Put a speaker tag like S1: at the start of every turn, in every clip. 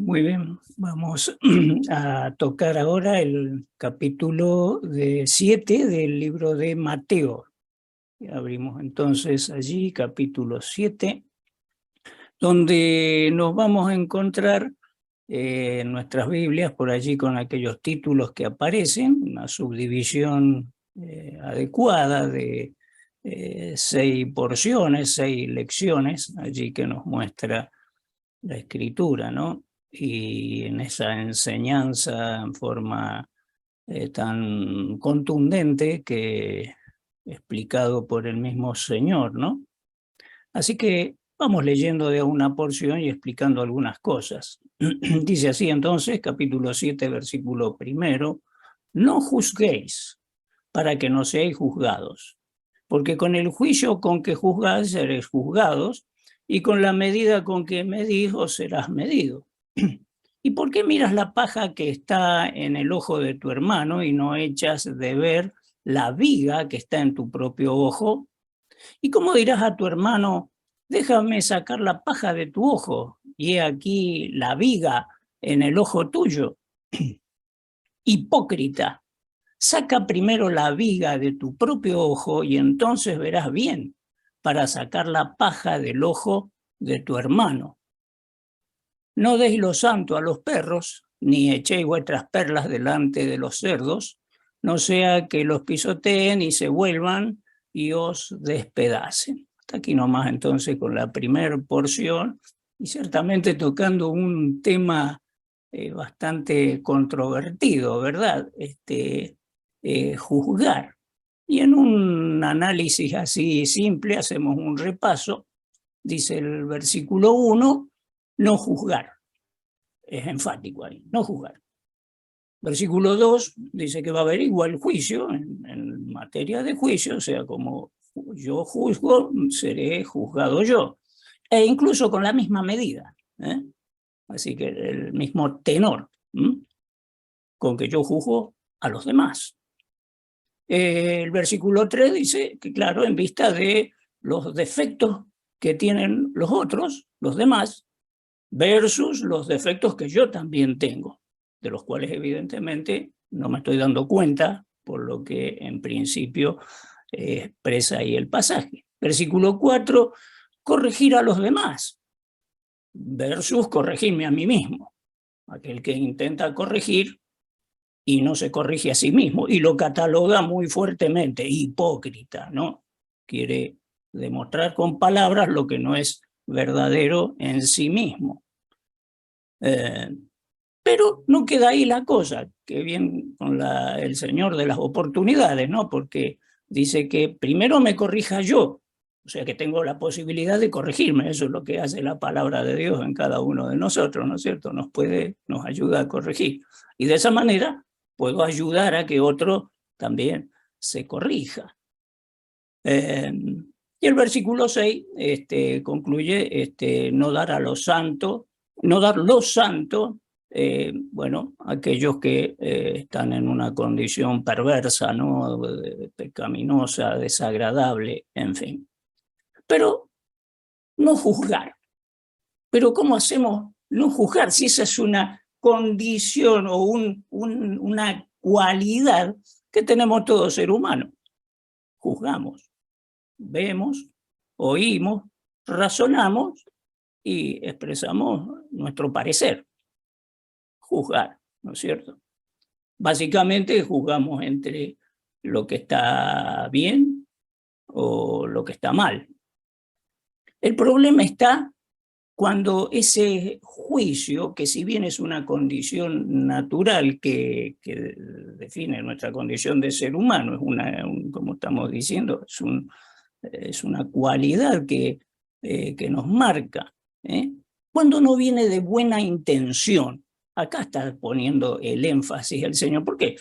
S1: Muy bien, vamos a tocar ahora el capítulo 7 del libro de Mateo. Abrimos entonces allí capítulo 7, donde nos vamos a encontrar en nuestras Biblias, por allí con aquellos títulos que aparecen, una subdivisión adecuada de 6 porciones, 6 lecciones, allí que nos muestra la Escritura, ¿no? Y en esa enseñanza en forma tan contundente que explicado por el mismo Señor, ¿no? Así que vamos leyendo de una porción y explicando algunas cosas. Dice así entonces, capítulo 7, versículo 1, no juzguéis para que no seáis juzgados, porque con el juicio con que juzgáis seréis juzgados, y con la medida con que medís os serás medido. ¿Y por qué miras la paja que está en el ojo de tu hermano y no echas de ver la viga que está en tu propio ojo? ¿Y cómo dirás a tu hermano, déjame sacar la paja de tu ojo, y he aquí la viga en el ojo tuyo? Hipócrita, saca primero la viga de tu propio ojo y entonces verás bien para sacar la paja del ojo de tu hermano. No deis lo santo a los perros, ni echéis vuestras perlas delante de los cerdos, no sea que los pisoteen y se vuelvan y os despedacen. Hasta aquí nomás entonces con la primera porción, y ciertamente tocando un tema bastante controvertido, ¿verdad? Juzgar. Y en un análisis así simple hacemos un repaso. Dice el versículo 1, no juzgar. Es enfático ahí, no juzgar. Versículo 2 dice que va a haber igual juicio en materia de juicio, o sea, como yo juzgo, seré juzgado yo. E incluso con la misma medida, ¿eh? Así que el mismo tenor, con que yo juzgo a los demás. El versículo 3 dice que, claro, en vista de los defectos que tienen los otros, los demás, versus los defectos que yo también tengo, de los cuales evidentemente no me estoy dando cuenta, por lo que en principio expresa ahí el pasaje. Versículo 4, corregir a los demás, versus corregirme a mí mismo. Aquel que intenta corregir y no se corrige a sí mismo, y lo cataloga muy fuertemente, hipócrita, ¿no? Quiere demostrar con palabras lo que no es verdadero en sí mismo. Pero no queda ahí la cosa, que bien con el Señor de las oportunidades, ¿no? Porque dice que primero me corrija yo, o sea que tengo la posibilidad de corregirme, eso es lo que hace la palabra de Dios en cada uno de nosotros, ¿no es cierto? Nos ayuda a corregir. Y de esa manera puedo ayudar a que otro también se corrija. Y el versículo 6 concluye no dar a los santos, no dar lo santo, bueno, aquellos que están en una condición perversa, ¿no? Pecaminosa, desagradable, en fin. Pero no juzgar. Pero ¿cómo hacemos no juzgar si esa es una condición o una cualidad que tenemos todo ser humano? Juzgamos, vemos, oímos, razonamos y expresamos nuestro parecer. Juzgar, ¿no es cierto? Básicamente juzgamos entre lo que está bien o lo que está mal. El problema está cuando ese juicio, que si bien es una condición natural que define nuestra condición de ser humano, como estamos diciendo, es una cualidad que nos marca, cuando no viene de buena intención. Acá está poniendo el énfasis el Señor, porque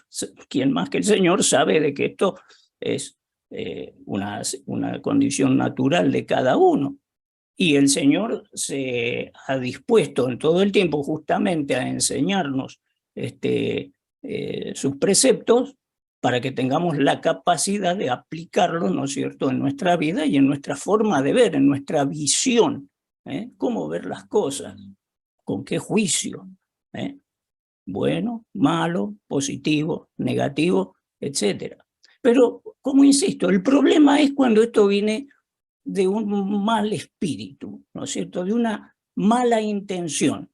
S1: quien más que el Señor sabe de que esto es una condición natural de cada uno. Y el Señor se ha dispuesto en todo el tiempo justamente a enseñarnos sus preceptos para que tengamos la capacidad de aplicarlo, ¿no es cierto?, en nuestra vida y en nuestra forma de ver, en nuestra visión, cómo ver las cosas. ¿Con qué juicio? Bueno, malo, positivo, negativo, etc. Pero, como insisto, el problema es cuando esto viene de un mal espíritu, ¿no es cierto?, de una mala intención.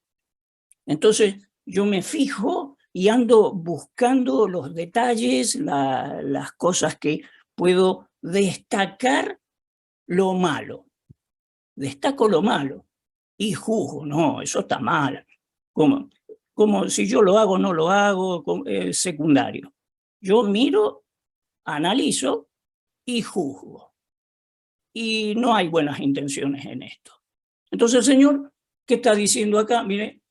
S1: Entonces yo me fijo y ando buscando los detalles, las cosas que puedo destacar lo malo. Destaco lo malo y juzgo, no, eso está mal. Como si yo lo hago o no lo hago, es secundario. Yo miro, analizo y juzgo. Y no hay buenas intenciones en esto. Entonces el Señor, ¿qué está diciendo acá? Mire,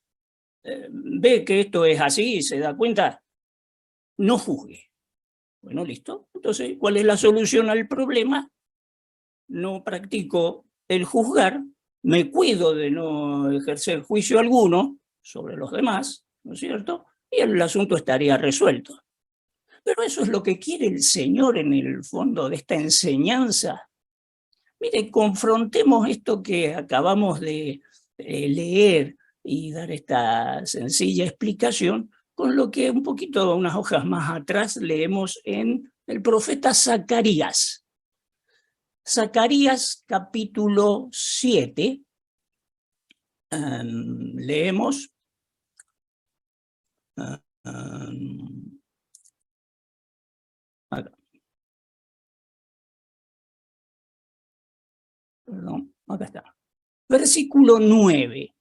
S1: ve que esto es así, se da cuenta, no juzgue. Bueno, listo. Entonces, ¿cuál es la solución al problema? No practico el juzgar, me cuido de no ejercer juicio alguno sobre los demás, ¿no es cierto? Y el asunto estaría resuelto. Pero eso es lo que quiere el Señor en el fondo de esta enseñanza. Mire, confrontemos esto que acabamos de leer y dar esta sencilla explicación con lo que un poquito, unas hojas más atrás, leemos en el profeta Zacarías. Zacarías capítulo 7, leemos acá. Perdón, acá está. Versículo 9.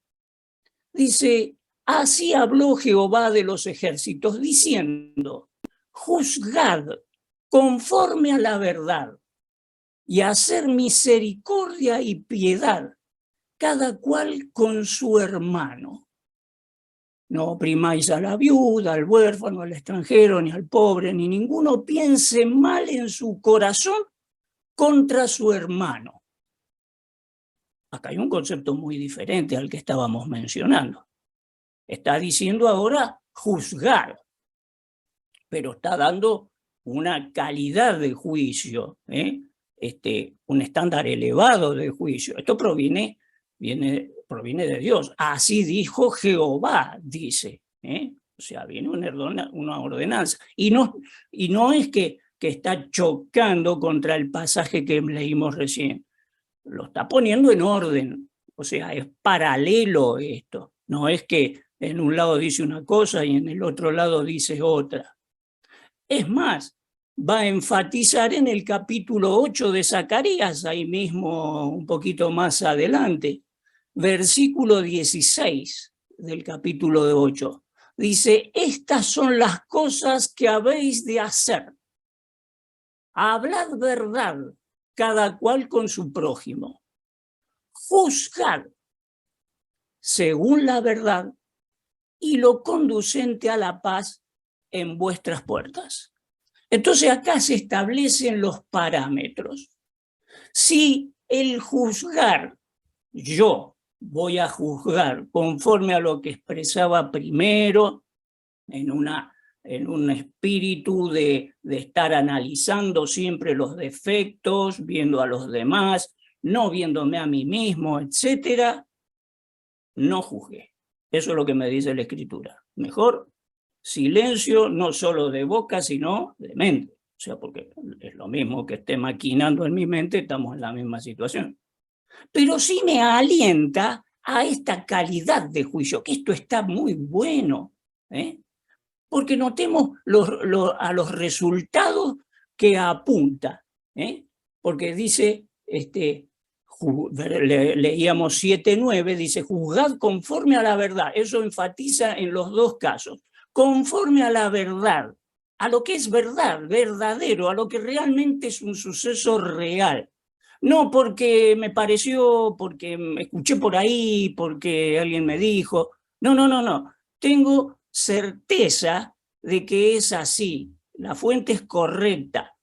S1: Dice, así habló Jehová de los ejércitos, diciendo, juzgad conforme a la verdad y hacer misericordia y piedad, cada cual con su hermano. No oprimáis a la viuda, al huérfano, al extranjero, ni al pobre, ni ninguno piense mal en su corazón contra su hermano. Acá hay un concepto muy diferente al que estábamos mencionando. Está diciendo ahora juzgar, pero está dando una calidad de juicio, un estándar elevado de juicio. Esto proviene de Dios. Así dijo Jehová, dice. O sea, viene una ordenanza. Y no es que está chocando contra el pasaje que leímos recién. Lo está poniendo en orden. O sea, es paralelo esto. No es que en un lado dice una cosa y en el otro lado dice otra. Es más, va a enfatizar en el capítulo 8 de Zacarías, ahí mismo un poquito más adelante, versículo 16 del capítulo 8. Dice, estas son las cosas que habéis de hacer. Hablad verdad, cada cual con su prójimo. Juzgad según la verdad y lo conducente a la paz en vuestras puertas. Entonces acá se establecen los parámetros. Si el juzgar, yo voy a juzgar conforme a lo que expresaba primero, en un espíritu de estar analizando siempre los defectos, viendo a los demás, no viéndome a mí mismo, etc., no juzgué. Eso es lo que me dice la Escritura. Mejor silencio, no solo de boca, sino de mente. O sea, porque es lo mismo que esté maquinando en mi mente, estamos en la misma situación. Pero sí me alienta a esta calidad de juicio, que esto está muy bueno, porque notemos a los resultados que apunta. Porque dice, leíamos 7:9, dice, juzgad conforme a la verdad. Eso enfatiza en los dos casos. Conforme a la verdad, a lo que es verdad, verdadero, a lo que realmente es un suceso real. No porque me pareció, porque me escuché por ahí, porque alguien me dijo. No. Tengo certeza de que es así. La fuente es correcta.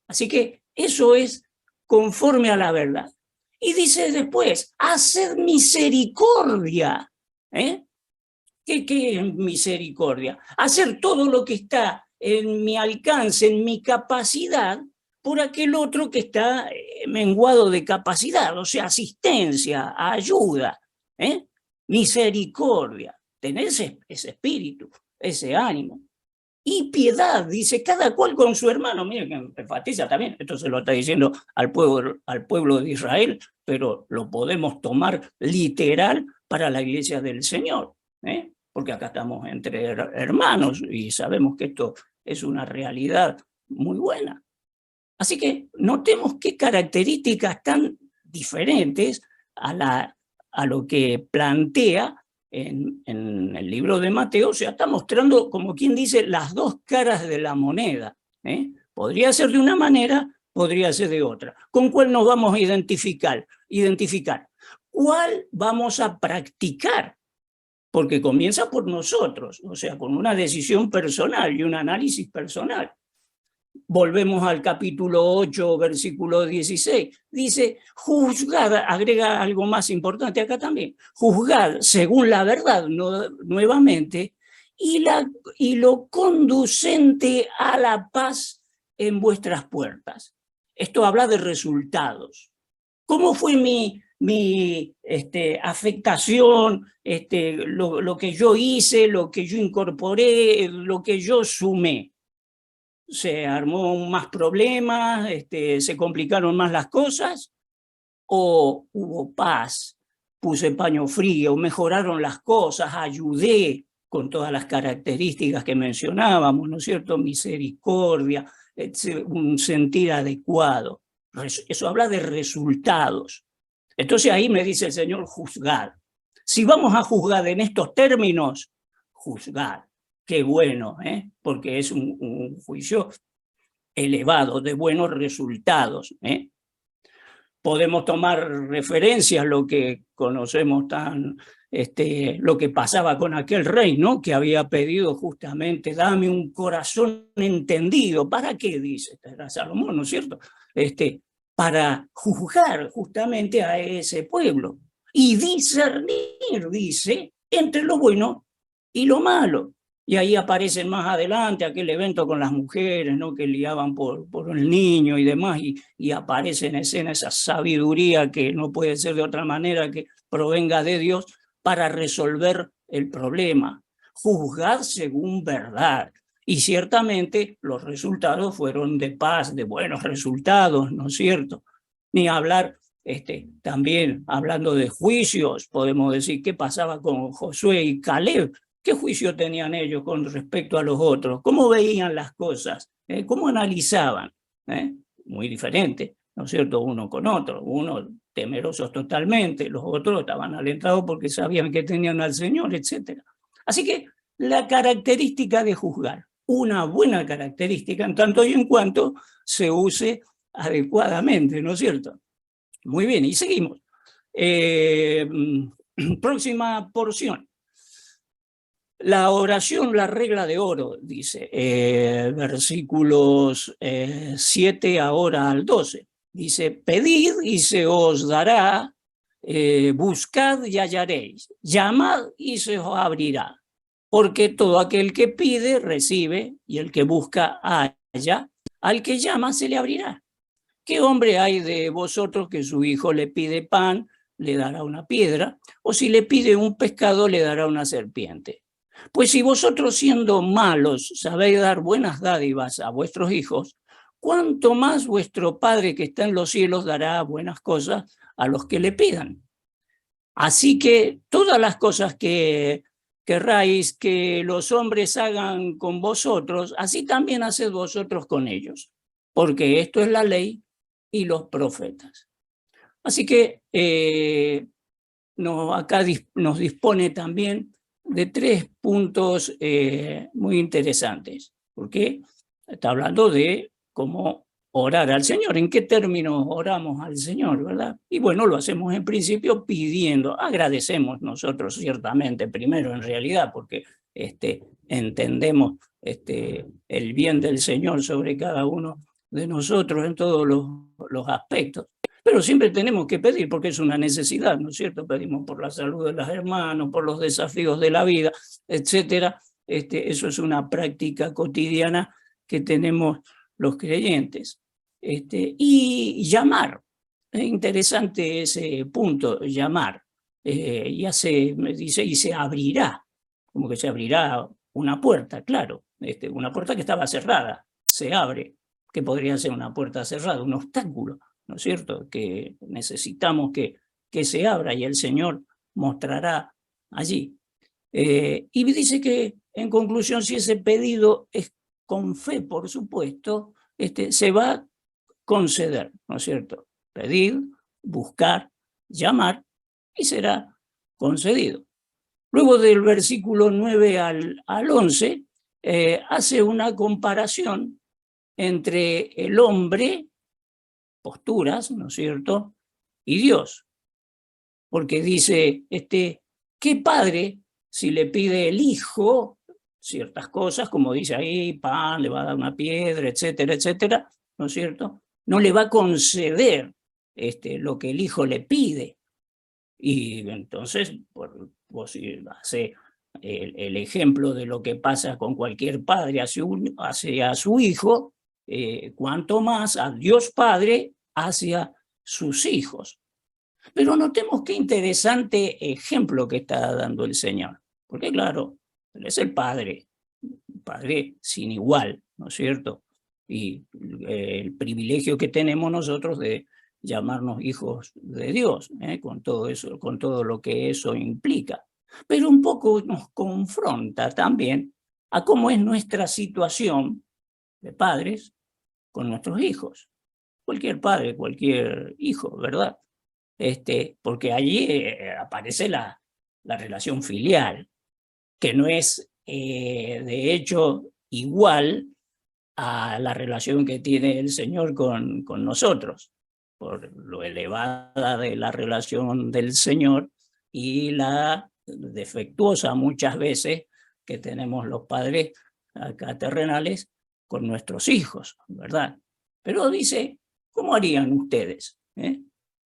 S1: Así que eso es conforme a la verdad. Y dice después, hacer misericordia. ¿Qué es misericordia? Hacer todo lo que está en mi alcance, en mi capacidad, por aquel otro que está menguado de capacidad, o sea, asistencia, ayuda. misericordia, tener ese espíritu, ese ánimo. Y piedad, dice, cada cual con su hermano. Miren que enfatiza también, esto se lo está diciendo al pueblo de Israel, pero lo podemos tomar literal para la iglesia del Señor, porque acá estamos entre hermanos y sabemos que esto es una realidad muy buena. Así que notemos qué características tan diferentes a lo que plantea en el libro de Mateo. O sea, está mostrando, como quien dice, las dos caras de la moneda. Podría ser de una manera, podría ser de otra. ¿Con cuál nos vamos a identificar? ¿Cuál vamos a practicar? Porque comienza por nosotros, o sea, con una decisión personal y un análisis personal. Volvemos al capítulo 8, versículo 16. Dice, juzgad, agrega algo más importante acá también, juzgad según la verdad, nuevamente, y lo conducente a la paz en vuestras puertas. Esto habla de resultados. ¿Cómo fue mi afectación, lo que yo hice, lo que yo incorporé, lo que yo sumé? ¿Se armó más problemas? ¿Se complicaron más las cosas? ¿O hubo paz? ¿Puse paño frío? ¿Mejoraron las cosas? ¿Ayudé con todas las características que mencionábamos, ¿no es cierto? Misericordia, un sentir adecuado. Eso habla de resultados. Entonces ahí me dice el Señor, juzgad. Si vamos a juzgar en estos términos, juzgad. Qué bueno, porque es un juicio elevado, de buenos resultados. Podemos tomar referencias a lo que conocemos lo que pasaba con aquel rey, ¿no? Que había pedido justamente, dame un corazón entendido. ¿Para qué? Dice, era Salomón, ¿no es cierto? Para juzgar justamente a ese pueblo y discernir, dice, entre lo bueno y lo malo. Y ahí aparecen más adelante aquel evento con las mujeres, ¿no? Que liaban por el niño y demás, y aparece en escena esa sabiduría que no puede ser de otra manera que provenga de Dios para resolver el problema. Juzgad según verdad. Y ciertamente los resultados fueron de paz, de buenos resultados, ¿no es cierto? Ni hablar, también hablando de juicios, podemos decir qué pasaba con Josué y Caleb. ¿Qué juicio tenían ellos con respecto a los otros? ¿Cómo veían las cosas? ¿Cómo analizaban? Muy diferente, ¿no es cierto? Uno con otro. Unos temerosos totalmente, los otros estaban alentados porque sabían que tenían al Señor, etc. Así que la característica de juzgar, una buena característica en tanto y en cuanto se use adecuadamente, ¿no es cierto? Muy bien, y seguimos. Próxima porción. La oración, la regla de oro, dice, versículos 7 ahora al 12. Dice, pedid y se os dará, buscad y hallaréis, llamad y se os abrirá. Porque todo aquel que pide, recibe, y el que busca, halla, al que llama, se le abrirá. ¿Qué hombre hay de vosotros que su hijo le pide pan, le dará una piedra? O si le pide un pescado, le dará una serpiente. Pues si vosotros siendo malos sabéis dar buenas dádivas a vuestros hijos, ¿cuánto más vuestro Padre que está en los cielos dará buenas cosas a los que le pidan? Así que todas las cosas que querráis que los hombres hagan con vosotros, así también haced vosotros con ellos, porque esto es la ley y los profetas. Así que acá nos dispone también de 3 puntos muy interesantes, porque está hablando de cómo orar al Señor, en qué términos oramos al Señor, ¿verdad? Y bueno, lo hacemos en principio pidiendo, agradecemos nosotros ciertamente primero en realidad, porque entendemos el bien del Señor sobre cada uno de nosotros en todos los aspectos. Pero siempre tenemos que pedir porque es una necesidad, ¿no es cierto? Pedimos por la salud de los hermanos, por los desafíos de la vida, etcétera. Eso es una práctica cotidiana que tenemos los creyentes. Y llamar, es interesante ese punto, llamar. me dice, y se abrirá, como que se abrirá una puerta, claro, una puerta que estaba cerrada, se abre, que podría ser una puerta cerrada, un obstáculo, ¿no es cierto? Que necesitamos que se abra y el Señor mostrará allí. Y dice que, en conclusión, si ese pedido es con fe, por supuesto, se va a conceder, ¿no es cierto? Pedir, buscar, llamar, y será concedido. Luego del versículo 9 al 11, hace una comparación entre el hombre, posturas, ¿no es cierto?, y Dios. Porque dice, ¿qué padre, si le pide el hijo ciertas cosas, como dice ahí, pan, le va a dar una piedra, etcétera, etcétera, ¿no es cierto?, no le va a conceder lo que el hijo le pide? Y entonces, vos hace el ejemplo de lo que pasa con cualquier padre hacia su hijo, cuanto más a Dios Padre hacia sus hijos. Pero notemos qué interesante ejemplo que está dando el Señor. Porque claro, Él es el Padre, Padre sin igual, ¿no es cierto? Y el privilegio que tenemos nosotros de llamarnos hijos de Dios, con todo eso, con todo lo que eso implica. Pero un poco nos confronta también a cómo es nuestra situación de padres con nuestros hijos. Cualquier padre, cualquier hijo, ¿verdad? Porque allí aparece la relación filial, que no es de hecho igual a la relación que tiene el Señor con nosotros, por lo elevada de la relación del Señor y la defectuosa muchas veces que tenemos los padres acá terrenales con nuestros hijos, ¿verdad? Pero dice, ¿cómo harían ustedes?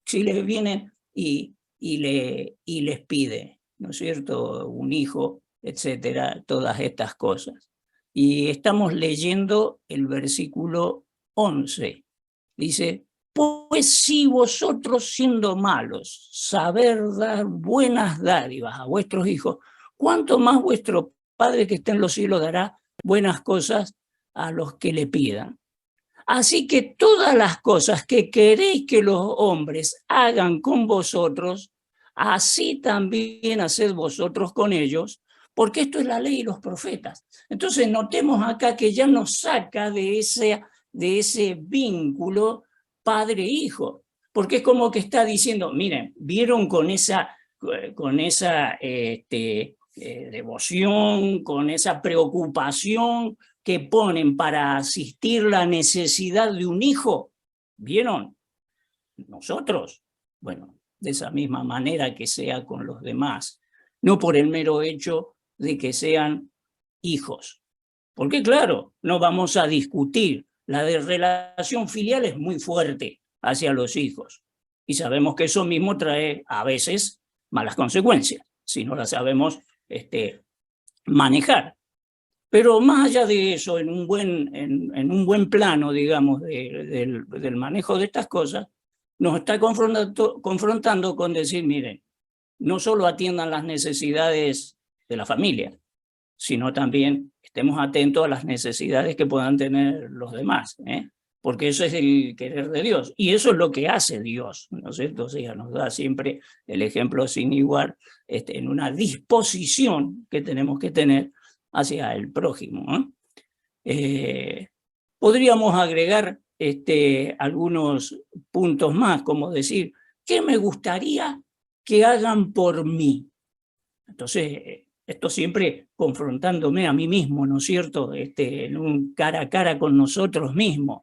S1: Si les vienen y les pide, ¿no es cierto?, un hijo, etcétera, todas estas cosas. Y estamos leyendo el versículo 11. Dice, pues si vosotros siendo malos saber dar buenas dádivas a vuestros hijos, ¿cuánto más vuestro Padre que está en los cielos dará buenas cosas a los que le pidan? Así que todas las cosas que queréis que los hombres hagan con vosotros, así también haced vosotros con ellos, porque esto es la ley y los profetas. Entonces notemos acá que ya nos saca de ese vínculo padre-hijo, porque es como que está diciendo, miren, vieron con esa devoción, con esa preocupación que ponen para asistir la necesidad de un hijo, ¿vieron? Nosotros, bueno, de esa misma manera que sea con los demás, no por el mero hecho de que sean hijos. Porque claro, no vamos a discutir, la relación filial es muy fuerte hacia los hijos y sabemos que eso mismo trae a veces malas consecuencias, si no las sabemos manejar. Pero más allá de eso, en un buen plano, digamos, del manejo de estas cosas, nos está confrontando con decir, miren, no solo atiendan las necesidades de la familia, sino también estemos atentos a las necesidades que puedan tener los demás, porque eso es el querer de Dios, y eso es lo que hace Dios, ¿no es cierto? O sea, nos da siempre el ejemplo sin igual en una disposición que tenemos que tener hacia el prójimo. Podríamos agregar algunos puntos más, como decir, ¿qué me gustaría que hagan por mí? Entonces, esto siempre confrontándome a mí mismo, ¿no es cierto?, en un cara a cara con nosotros mismos,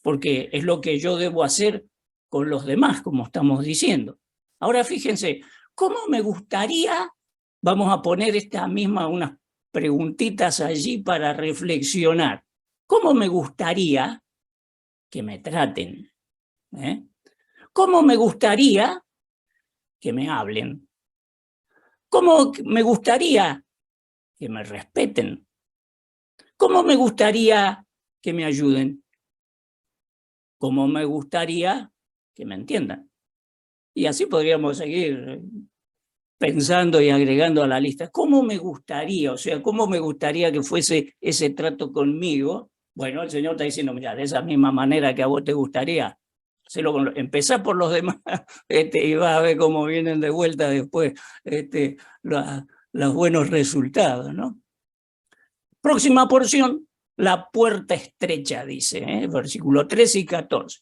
S1: porque es lo que yo debo hacer con los demás, como estamos diciendo. Ahora fíjense, ¿cómo me gustaría, vamos a poner unas preguntitas allí para reflexionar, ¿cómo me gustaría que me traten? ¿Cómo me gustaría que me hablen? ¿Cómo me gustaría que me respeten? ¿Cómo me gustaría que me ayuden? ¿Cómo me gustaría que me entiendan? Y así podríamos seguir pensando y agregando a la lista. ¿Cómo me gustaría, o sea, cómo me gustaría que fuese ese trato conmigo? Bueno, el Señor está diciendo, mira, de esa misma manera que a vos te gustaría, empezá por los demás y vas a ver cómo vienen de vuelta después los buenos resultados, ¿no? Próxima porción, la puerta estrecha, dice, versículo 13 y 14.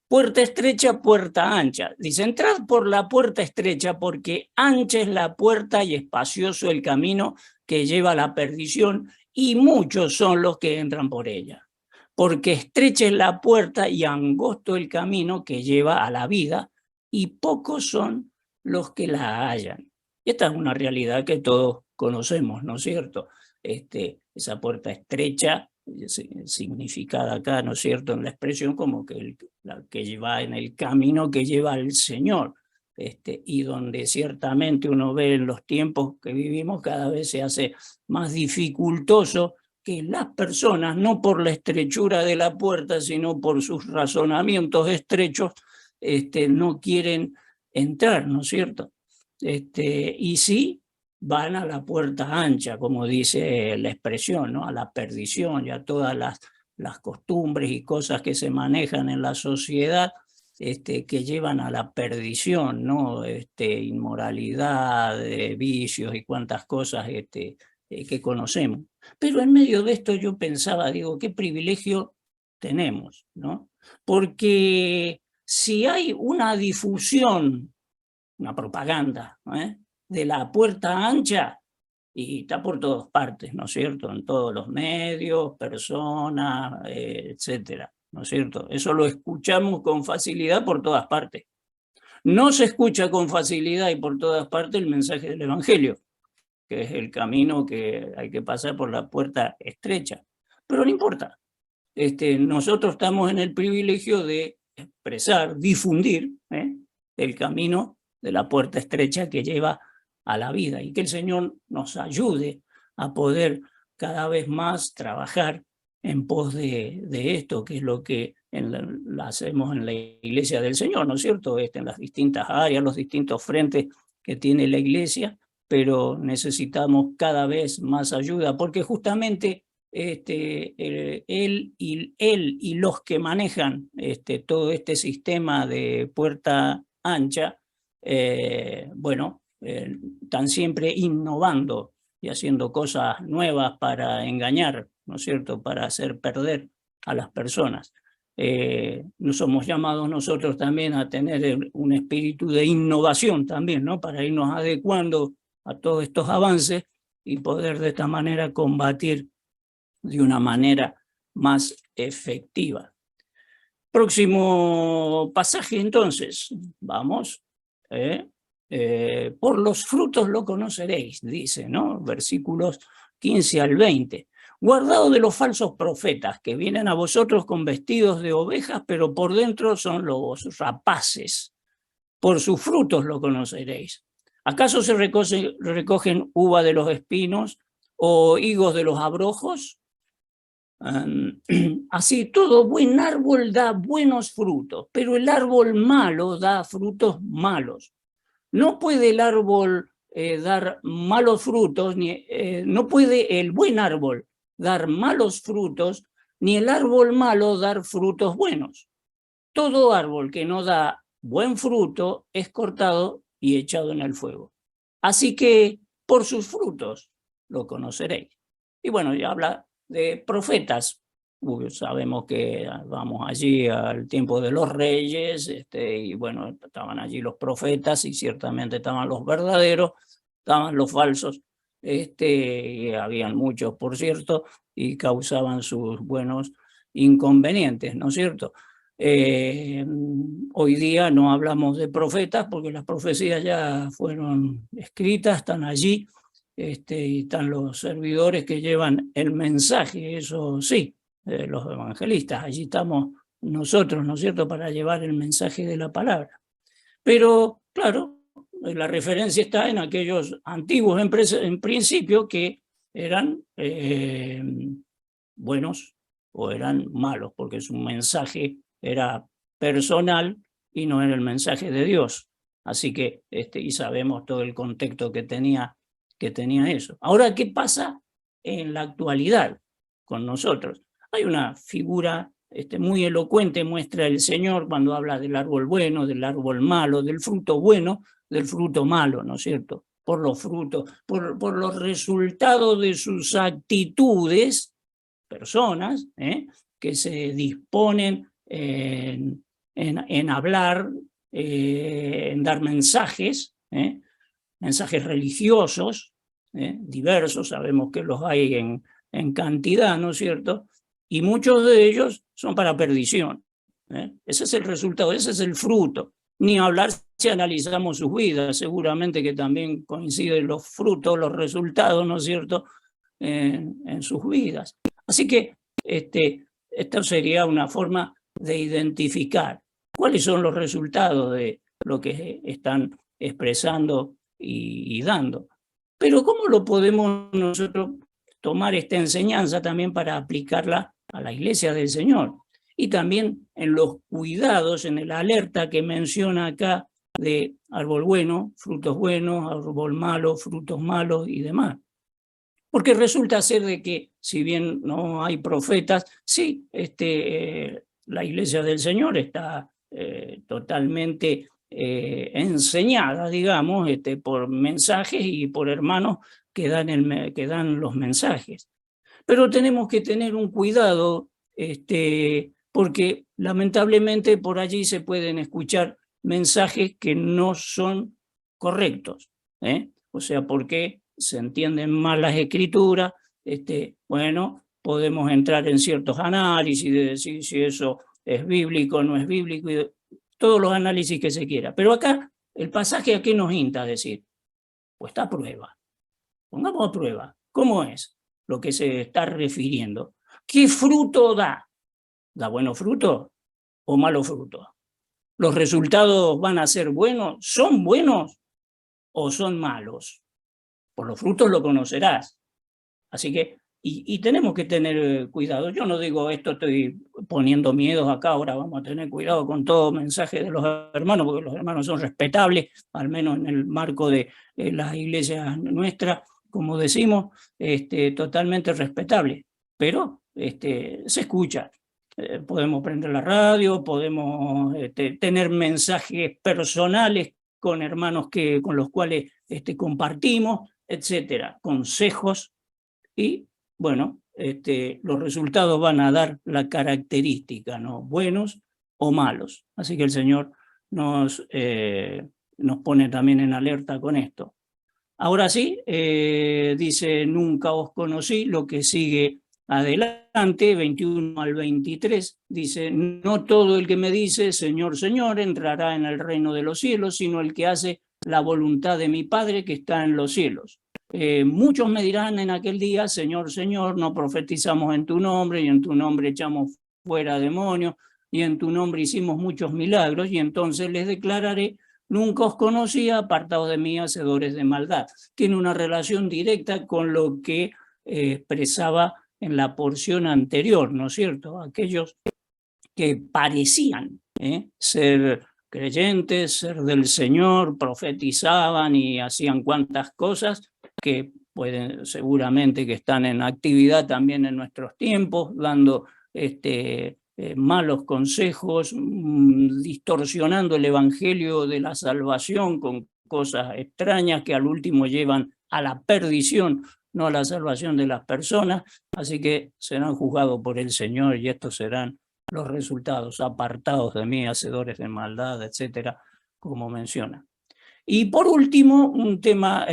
S1: Puerta estrecha, puerta ancha. Dice, entrad por la puerta estrecha porque ancha es la puerta y espacioso el camino que lleva a la perdición y muchos son los que entran por ella. Porque estrecha es la puerta y angosto el camino que lleva a la vida y pocos son los que la hallan. Y esta es una realidad que todos conocemos, ¿no es cierto? Esa puerta estrecha, significada acá, ¿no es cierto?, en la expresión como que la que lleva en el camino que lleva al Señor, y donde ciertamente uno ve en los tiempos que vivimos cada vez se hace más dificultoso que las personas, no por la estrechura de la puerta, sino por sus razonamientos estrechos, no quieren entrar, ¿no es cierto? Y sí, van a la puerta ancha, como dice la expresión, ¿no? A la perdición y a todas las costumbres y cosas que se manejan en la sociedad que llevan a la perdición, ¿no? Inmoralidad, vicios y cuantas cosas que conocemos. Pero en medio de esto yo pensaba, digo, qué privilegio tenemos, ¿no? Porque si hay una difusión, una propaganda, de la puerta ancha, y está por todas partes, ¿no es cierto? En todos los medios, personas, etcétera, ¿no es cierto? Eso lo escuchamos con facilidad por todas partes. No se escucha con facilidad y por todas partes el mensaje del Evangelio, que es el camino que hay que pasar por la puerta estrecha. Pero no importa. Nosotros estamos en el privilegio de expresar, difundir el camino de la puerta estrecha que lleva a la vida y que el Señor nos ayude a poder cada vez más trabajar en pos de esto, que es lo que hacemos en la Iglesia del Señor, ¿no es cierto? En las distintas áreas, los distintos frentes que tiene la Iglesia, pero necesitamos cada vez más ayuda, porque justamente él y los que manejan todo este sistema de puerta ancha, bueno, están siempre innovando y haciendo cosas nuevas para engañar, ¿no es cierto?, para hacer perder a las personas. Nos somos llamados nosotros también a tener un espíritu de innovación también, ¿no?, para irnos adecuando a todos estos avances y poder de esta manera combatir de una manera más efectiva. Próximo pasaje entonces, vamos. Por los frutos lo conoceréis, dice, ¿no? Versículos 15 al 20. Guardaos de los falsos profetas que vienen a vosotros con vestidos de ovejas, pero por dentro son lobos rapaces. Por sus frutos lo conoceréis. ¿Acaso se recogen uva de los espinos o higos de los abrojos? Así todo buen árbol da buenos frutos, pero el árbol malo da frutos malos. No puede el árbol dar malos frutos, no puede el buen árbol dar malos frutos, ni el árbol malo dar frutos buenos. Todo árbol que no da buen fruto es cortado y echado en el fuego. Así que por sus frutos lo conoceréis. Y bueno, ya habla de profetas. Sabemos que vamos allí al tiempo de los reyes, y bueno, estaban allí los profetas y ciertamente estaban los verdaderos, estaban los falsos, y habían muchos, por cierto, y causaban sus buenos inconvenientes, ¿no es cierto? Hoy día no hablamos de profetas porque las profecías ya fueron escritas, están allí, y están los servidores que llevan el mensaje, eso sí, los evangelistas, allí estamos nosotros, ¿no es cierto?, para llevar el mensaje de la palabra. Pero, claro, la referencia está en aquellos antiguos en principio que eran buenos o eran malos, porque su mensaje era personal y no era el mensaje de Dios. Así que, y sabemos todo el contexto que tenía eso. Ahora, ¿qué pasa en la actualidad con nosotros? Hay una figura muy elocuente, muestra el Señor cuando habla del árbol bueno, del árbol malo, del fruto bueno, del fruto malo, ¿no es cierto? Por los frutos, por los resultados de sus actitudes, personas que se disponen en hablar, en dar mensajes, mensajes religiosos, diversos, sabemos que los hay en cantidad, ¿no es cierto? Y muchos de ellos son para perdición. Ese es el resultado, ese es el fruto. Ni hablar si analizamos sus vidas, seguramente que también coinciden los frutos, los resultados, ¿no es cierto?, en sus vidas. Así que esto sería una forma de identificar cuáles son los resultados de lo que están expresando y dando. Pero ¿cómo lo podemos nosotros tomar esta enseñanza también para aplicarla a la Iglesia del Señor? Y también en los cuidados, en el alerta que menciona acá de árbol bueno, frutos buenos, árbol malo, frutos malos y demás. Porque resulta ser de que, si bien no hay profetas, sí, la Iglesia del Señor está totalmente enseñada, digamos, por mensajes y por hermanos que dan los mensajes. Pero tenemos que tener un cuidado, porque lamentablemente por allí se pueden escuchar mensajes que no son correctos. O sea, porque se entienden mal las escrituras, bueno, podemos entrar en ciertos análisis de decir si eso es bíblico o no es bíblico, y todos los análisis que se quiera. Pero acá, el pasaje ¿a qué nos insta a decir? Pues está a prueba. Pongamos a prueba. ¿Cómo es lo que se está refiriendo? ¿Qué fruto da? ¿Da buenos frutos o malos frutos? ¿Los resultados van a ser buenos? ¿Son buenos o son malos? Por los frutos lo conocerás. Así que, y tenemos que tener cuidado. Yo no digo esto, estoy poniendo miedos acá, ahora vamos a tener cuidado con todo mensaje de los hermanos, porque los hermanos son respetables, al menos en el marco de las iglesias nuestras, como decimos, totalmente respetables. Pero se escucha. Podemos prender la radio, podemos tener mensajes personales con hermanos con los cuales compartimos, etcétera, consejos, y bueno, los resultados van a dar la característica, ¿no? Buenos o malos. Así que el Señor nos pone también en alerta con esto. Ahora sí, dice, nunca os conocí, lo que sigue adelante, 21 al 23, dice, no todo el que me dice, Señor, Señor, entrará en el reino de los cielos, sino el que hace la voluntad de mi Padre que está en los cielos. Muchos me dirán en aquel día, Señor, Señor, no profetizamos en tu nombre, y en tu nombre echamos fuera demonios, y en tu nombre hicimos muchos milagros, y entonces les declararé, nunca os conocía, apartados de mí, hacedores de maldad. Tiene una relación directa con lo que expresaba en la porción anterior, ¿no es cierto? Aquellos que parecían ser creyentes, ser del Señor, profetizaban y hacían cuantas cosas que pueden, seguramente que están en actividad también en nuestros tiempos, dando malos consejos, distorsionando el evangelio de la salvación con cosas extrañas que al último llevan a la perdición, no a la salvación de las personas. Así que serán juzgados por el Señor y estos serán los resultados, apartados de mí, hacedores de maldad, etcétera, como menciona. Y por último, un tema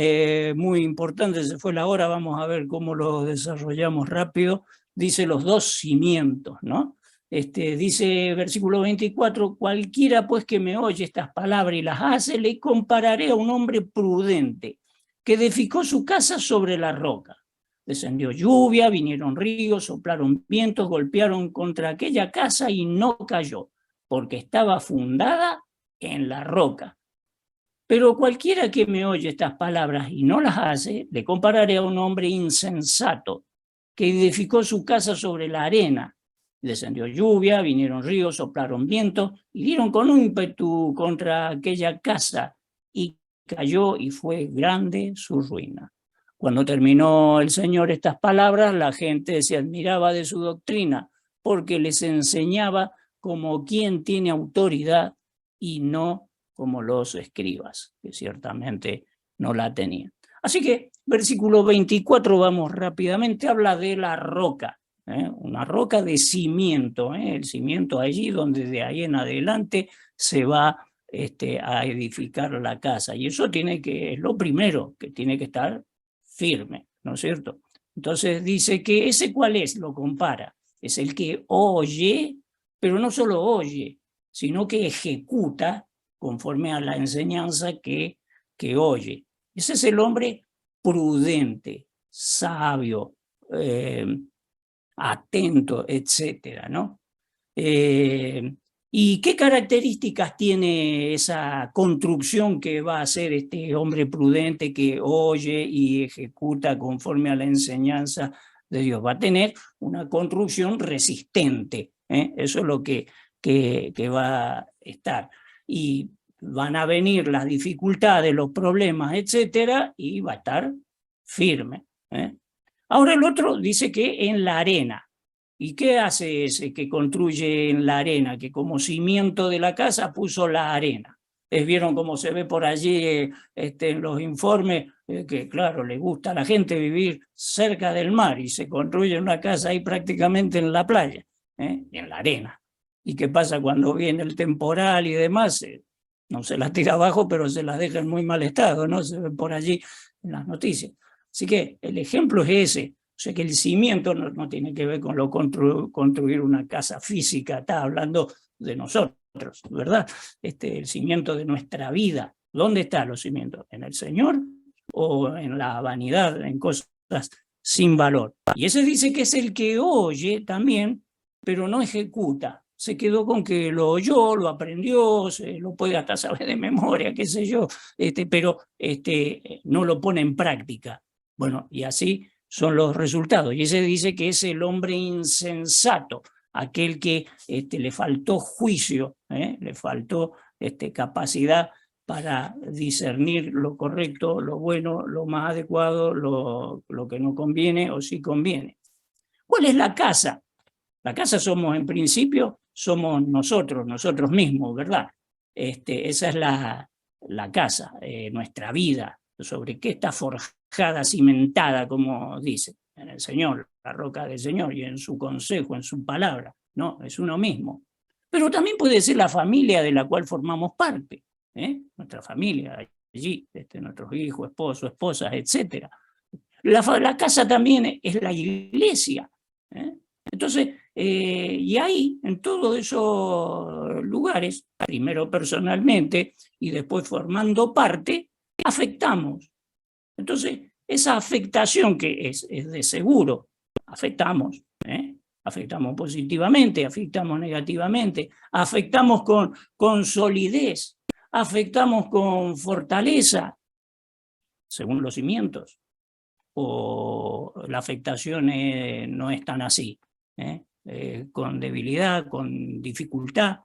S1: muy importante, se fue la hora, vamos a ver cómo lo desarrollamos rápido, dice los dos cimientos, ¿no? Dice versículo 24, cualquiera pues que me oye estas palabras y las hace, le compararé a un hombre prudente que edificó su casa sobre la roca. Descendió lluvia, vinieron ríos, soplaron vientos, golpearon contra aquella casa y no cayó, porque estaba fundada en la roca. Pero cualquiera que me oye estas palabras y no las hace, le compararé a un hombre insensato que edificó su casa sobre la arena. Descendió lluvia, vinieron ríos, soplaron vientos y dieron con ímpetu contra aquella casa, y cayó y fue grande su ruina. Cuando terminó el Señor estas palabras, la gente se admiraba de su doctrina, porque les enseñaba como quien tiene autoridad y no como los escribas, que ciertamente no la tenían. Así que, versículo 24, vamos rápidamente, habla de la roca, una roca de cimiento, el cimiento allí donde de ahí en adelante se va a edificar la casa. Y eso es lo primero, que tiene que estar firme, ¿no es cierto? Entonces dice que ese cuál es, lo compara, es el que oye, pero no solo oye, sino que ejecuta conforme a la enseñanza que oye. Ese es el hombre prudente, sabio, atento, etcétera, ¿no? ¿Y qué características tiene esa construcción que va a hacer este hombre prudente que oye y ejecuta conforme a la enseñanza de Dios? Va a tener una construcción resistente, eso es lo que va a estar. Y van a venir las dificultades, los problemas, etcétera, y va a estar firme. Ahora el otro dice que en la arena. ¿Y qué hace ese que construye en la arena? Que como cimiento de la casa puso la arena. ¿Vieron cómo se ve por allí en los informes? Que claro, le gusta a la gente vivir cerca del mar y se construye una casa ahí prácticamente en la playa, en la arena. ¿Y qué pasa cuando viene el temporal y demás? No se las tira abajo, pero se las deja en muy mal estado, ¿no? Se ve por allí en las noticias. Así que el ejemplo es ese. O sea que el cimiento no tiene que ver con construir una casa física, está hablando de nosotros, ¿verdad? El cimiento de nuestra vida. ¿Dónde están los cimientos? ¿En el Señor o en la vanidad, en cosas sin valor? Y ese dice que es el que oye también, pero no ejecuta. Se quedó con que lo oyó, lo aprendió, se lo puede hasta saber de memoria, qué sé yo, pero no lo pone en práctica. Bueno, y así son los resultados. Y ese dice que es el hombre insensato, aquel que le faltó juicio, le faltó capacidad para discernir lo correcto, lo bueno, lo más adecuado, lo que no conviene o sí conviene. ¿Cuál es la casa? La casa somos, en principio, somos nosotros mismos, ¿verdad? Esa es la casa, nuestra vida, sobre qué está forjada, cimentada, como dice, en el Señor, la roca del Señor, y en su consejo, en su palabra, ¿no? Es uno mismo. Pero también puede ser la familia de la cual formamos parte, nuestra familia, allí, nuestros hijos, esposos, esposas, etc. La casa también es la iglesia, Entonces, y ahí, en todos esos lugares, primero personalmente y después formando parte, afectamos. Entonces, esa afectación que es de seguro, afectamos, afectamos positivamente, afectamos negativamente, afectamos con solidez, afectamos con fortaleza, según los cimientos, o la afectación no es tan así. Con debilidad, con dificultad,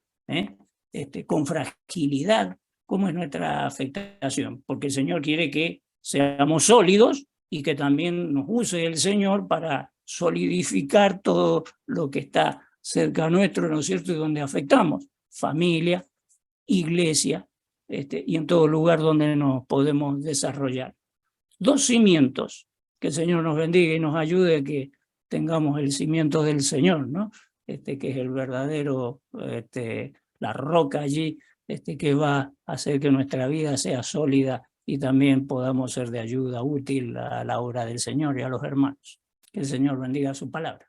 S1: con fragilidad. ¿Cómo es nuestra afectación? Porque el Señor quiere que seamos sólidos y que también nos use el Señor para solidificar todo lo que está cerca nuestro, ¿no es cierto?, y donde afectamos, familia, iglesia, y en todo lugar donde nos podemos desarrollar. Dos cimientos. Que el Señor nos bendiga y nos ayude a que tengamos el cimiento del Señor, ¿no? Que es el verdadero, la roca allí, que va a hacer que nuestra vida sea sólida y también podamos ser de ayuda útil a la obra del Señor y a los hermanos. Que el Señor bendiga su palabra.